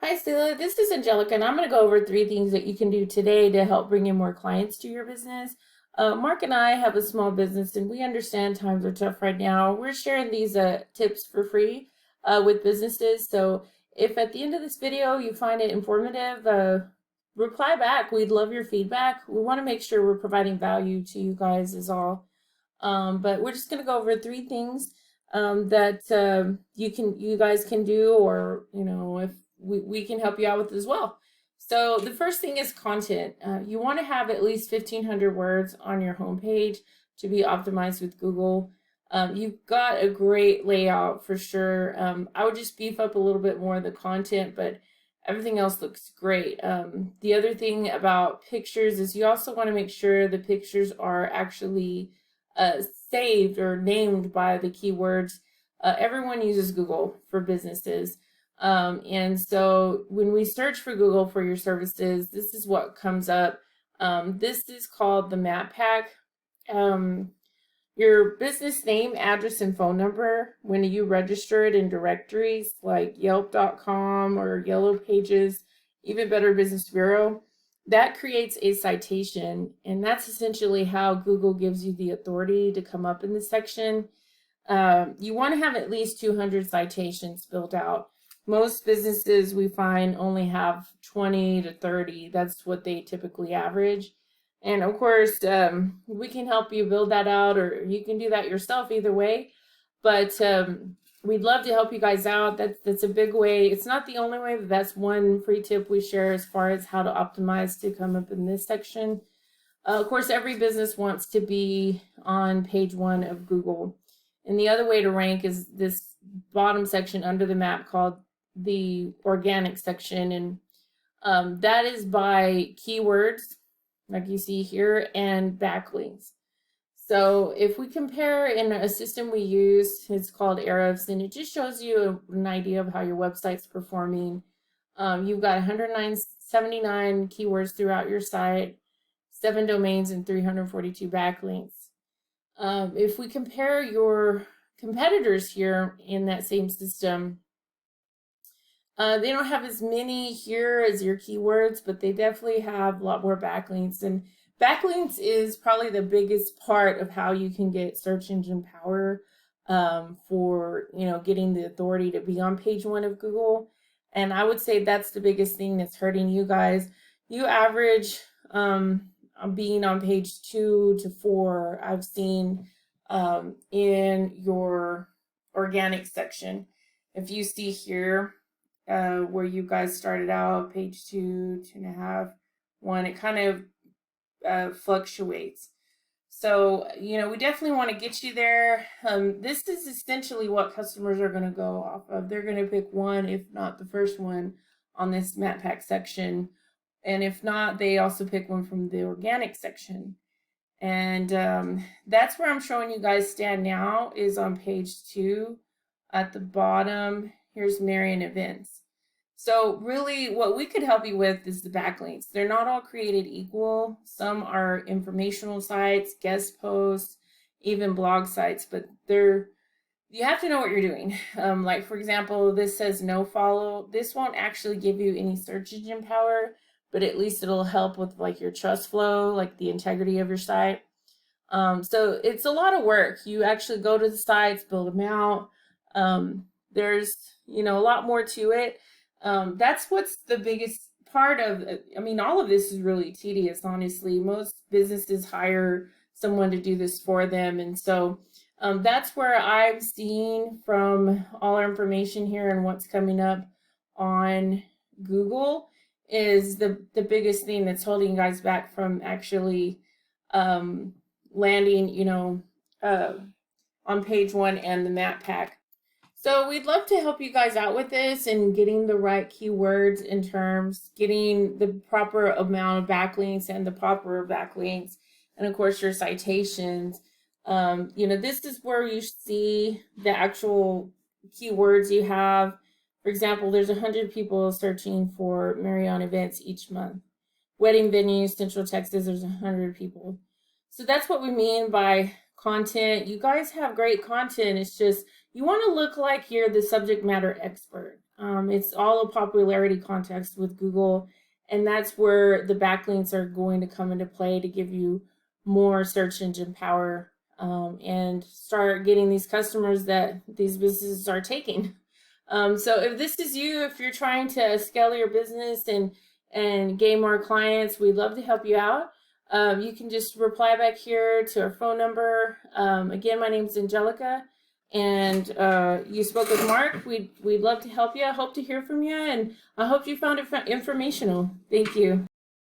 Hi, Stella. This is Angelica, and I'm going to go over 3 things that you can do today to help bring in more clients to your business. Mark and I have a small business, and we understand times are tough right now. We're sharing these tips for free with businesses. So if at the end of this video you find it informative, reply back. We'd love your feedback. We want to make sure we're providing value to you guys is all. But we're just going to go over 3 things that you guys can do, or if we can help you out with as well. So the first thing is content. You want to have at least 1,500 words on your homepage to be optimized with Google. You've got a great layout for sure. I would just beef up a little bit more of the content, but everything else looks great. The other thing about pictures is you also want to make sure the pictures are actually saved or named by the keywords. Everyone uses Google for businesses. And so when we search for Google for your services, this is what comes up. This is called the map pack. Your business name, address, and phone number, when you register it in directories like Yelp.com or Yellow Pages, even Better Business Bureau, that creates a citation, and that's essentially how Google gives you the authority to come up in this section. You want to have at least 200 citations built out. Most businesses we find only have 20 to 30. That's what they typically average. And of course, we can help you build that out, or you can do that yourself, either way. But we'd love to help you guys out. That's a big way. It's not the only way, but that's one free tip we share as far as how to optimize to come up in this section. Of course, every business wants to be on page 1 of Google. And the other way to rank is this bottom section under the map called the organic section. And that is by keywords, like you see here, and backlinks. So if we compare in a system we use, it's called Ahrefs, and it just shows you an idea of how your website's performing. You've got 179 keywords throughout your site, 7 domains, and 342 backlinks. If we compare your competitors here in that same system, they don't have as many here as your keywords, but they definitely have a lot more backlinks. And backlinks is probably the biggest part of how you can get search engine power for getting the authority to be on page 1 of Google. And I would say that's the biggest thing that's hurting you guys. You average being on page 2 to 4, I've seen in your organic section. If you see here where you guys started out, page 2, 2.5, 1, it kind of fluctuates. So, we definitely want to get you there. This is essentially what customers are going to go off of. They're going to pick one, if not the first one, on this map pack section. And if not, they also pick one from the organic section. And that's where I'm showing you guys stand now, is on page 2 at the bottom. Here's Marion Events. So really what we could help you with is the backlinks. They're not all created equal. Some are informational sites, guest posts, even blog sites, but you have to know what you're doing. Like for example, this says no follow. This won't actually give you any search engine power, but at least it'll help with like your trust flow, like the integrity of your site. So it's a lot of work. You actually go to the sites, build them out. There's, a lot more to it. That's what's the biggest part of, all of this is really tedious, honestly. Most businesses hire someone to do this for them. And so that's where I've seen from all our information here and what's coming up on Google is the biggest thing that's holding you guys back from actually landing, on page 1 and the map pack. So we'd love to help you guys out with this and getting the right keywords in terms, getting the proper amount of backlinks and the proper backlinks, and of course your citations. This is where you see the actual keywords you have. For example, there's 100 people searching for Marion Events each month. Wedding venues, Central Texas, there's 100 people. So that's what we mean by content. You guys have great content. It's just you want to look like you're the subject matter expert. It's all a popularity context with Google, and that's where the backlinks are going to come into play to give you more search engine power, and start getting these customers that these businesses are taking. So if this is you, if you're trying to scale your business and gain more clients, we'd love to help you out. You can just reply back here to our phone number. Again, my name is Angelica, and you spoke with Mark. We'd love to help you. I hope to hear from you, and I hope you found it informational. Thank you.